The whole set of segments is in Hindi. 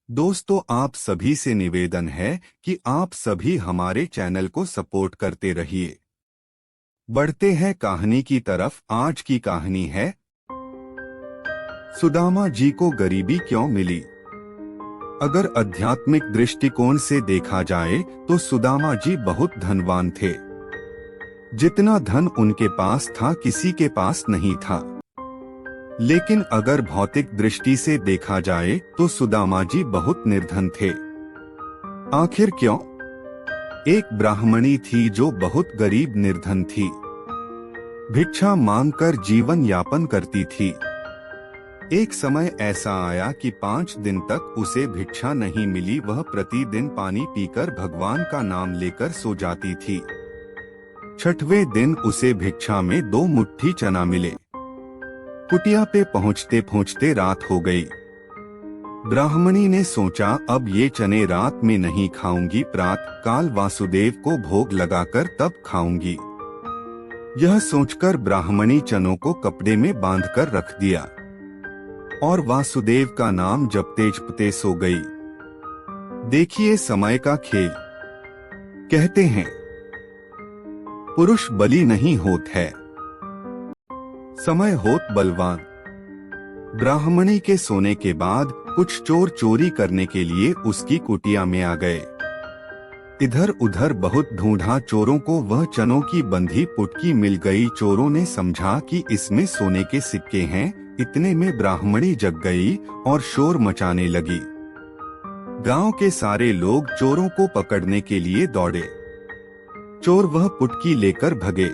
दोस्तों, आप सभी से निवेदन है कि आप सभी हमारे चैनल को सपोर्ट करते रहिए। बढ़ते हैं कहानी की तरफ। आज की कहानी है सुदामा जी को गरीबी क्यों मिली। अगर आध्यात्मिक दृष्टिकोण से देखा जाए तो सुदामा जी बहुत धनवान थे। जितना धन उनके पास था किसी के पास नहीं था। लेकिन अगर भौतिक दृष्टि से देखा जाए तो सुदामा जी बहुत निर्धन थे। आखिर क्यों? एक ब्राह्मणी थी जो बहुत गरीब निर्धन थी। भिक्षा मांगकर जीवन यापन करती थी। एक समय ऐसा आया कि 5 दिन तक उसे भिक्षा नहीं मिली। वह प्रतिदिन पानी पीकर भगवान का नाम लेकर सो जाती थी। 6वें दिन उसे भिक्षा में 2 मुट्ठी चना मिले। कुटिया पे पहुँचते पहुँचते रात हो गई। ब्राह्मणी ने सोचा, अब ये चने रात में नहीं खाऊंगी, प्रातः काल वासुदेव को भोग लगाकर तब खाऊंगी। यह सोचकर ब्राह्मणी चनों को कपड़े में बांधकर रख दिया और वासुदेव का नाम जपते जपते सो गई। देखिए समय का खेल। कहते हैं पुरुष बली नहीं होत है, समय होत बलवान। ब्राह्मणी के सोने के बाद कुछ चोर चोरी करने के लिए उसकी कुटिया में आ गए। इधर उधर बहुत ढूंढा, चोरों को वह चनों की बंधी पुटकी मिल गई। चोरों ने समझा कि इसमें सोने के सिक्के हैं। इतने में ब्राह्मणी जग गई और शोर मचाने लगी। गांव के सारे लोग चोरों को पकड़ने के लिए दौड़े। चोर वह पुटकी लेकर भगे।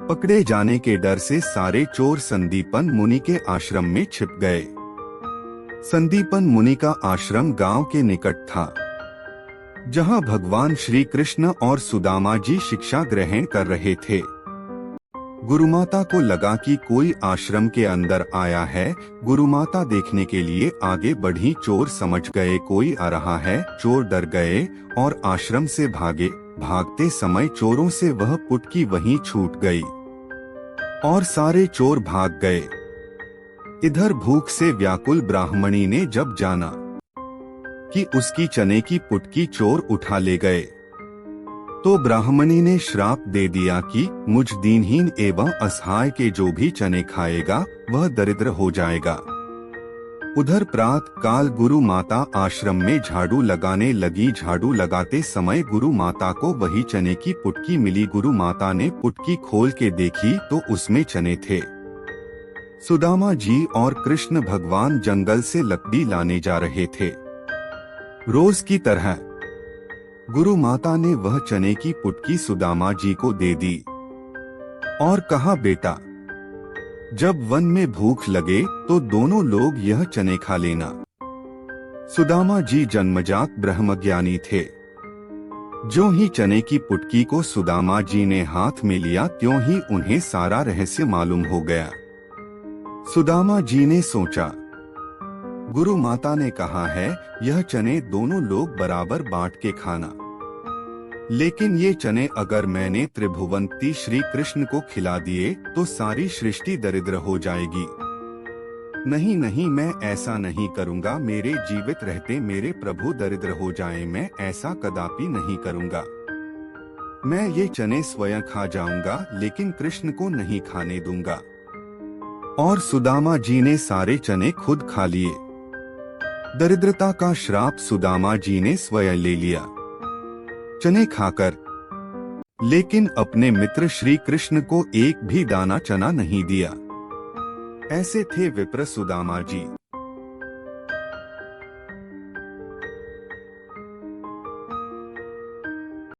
पकड़े जाने के डर से सारे चोर संदीपन मुनि के आश्रम में छिप गए। संदीपन मुनि का आश्रम गांव के निकट था, जहां भगवान श्री कृष्ण और सुदामा जी शिक्षा ग्रहण कर रहे थे। गुरुमाता को लगा कि कोई आश्रम के अंदर आया है। गुरुमाता देखने के लिए आगे बढ़ी। चोर समझ गए कोई आ रहा है। चोर डर गए और आश्रम से भागे। भागते समय चोरों से वह पुटकी वहीं छूट गई और सारे चोर भाग गए। इधर भूख से व्याकुल ब्राह्मणी ने जब जाना कि उसकी चने की पुटकी चोर उठा ले गए, तो ब्राह्मणी ने श्राप दे दिया कि मुझ दीनहीन एवं असहाय के जो भी चने खाएगा वह दरिद्र हो जाएगा। उधर प्रातः काल गुरु माता आश्रम में झाड़ू लगाने लगी। झाड़ू लगाते समय गुरु माता को वही चने की पुटकी मिली। गुरु माता ने पुटकी खोल के देखी तो उसमें चने थे। सुदामा जी और कृष्ण भगवान जंगल से लकड़ी लाने जा रहे थे। रोज की तरह गुरु माता ने वह चने की पुटकी सुदामा जी को दे दी और कहा, बेटा, जब वन में भूख लगे तो दोनों लोग यह चने खा लेना। सुदामा जी जन्मजात ब्रह्मज्ञानी थे। जो ही चने की पुटकी को सुदामा जी ने हाथ में लिया, त्यों ही उन्हें सारा रहस्य मालूम हो गया। सुदामा जी ने सोचा, गुरु माता ने कहा है यह चने दोनों लोग बराबर बांट के खाना, लेकिन ये चने अगर मैंने त्रिभुवंती श्री कृष्ण को खिला दिए तो सारी सृष्टि दरिद्र हो जाएगी। नहीं नहीं, मैं ऐसा नहीं करूंगा। मेरे जीवित रहते मेरे प्रभु दरिद्र हो जाएं, मैं ऐसा कदापि नहीं करूंगा। मैं ये चने स्वयं खा जाऊंगा, लेकिन कृष्ण को नहीं खाने दूंगा। और सुदामा जी ने सारे चने खुद खा लिए। दरिद्रता का श्राप सुदामा जी ने स्वयं ले लिया चने खाकर, लेकिन अपने मित्र श्री कृष्ण को एक भी दाना चना नहीं दिया। ऐसे थे विप्र सुदामा जी।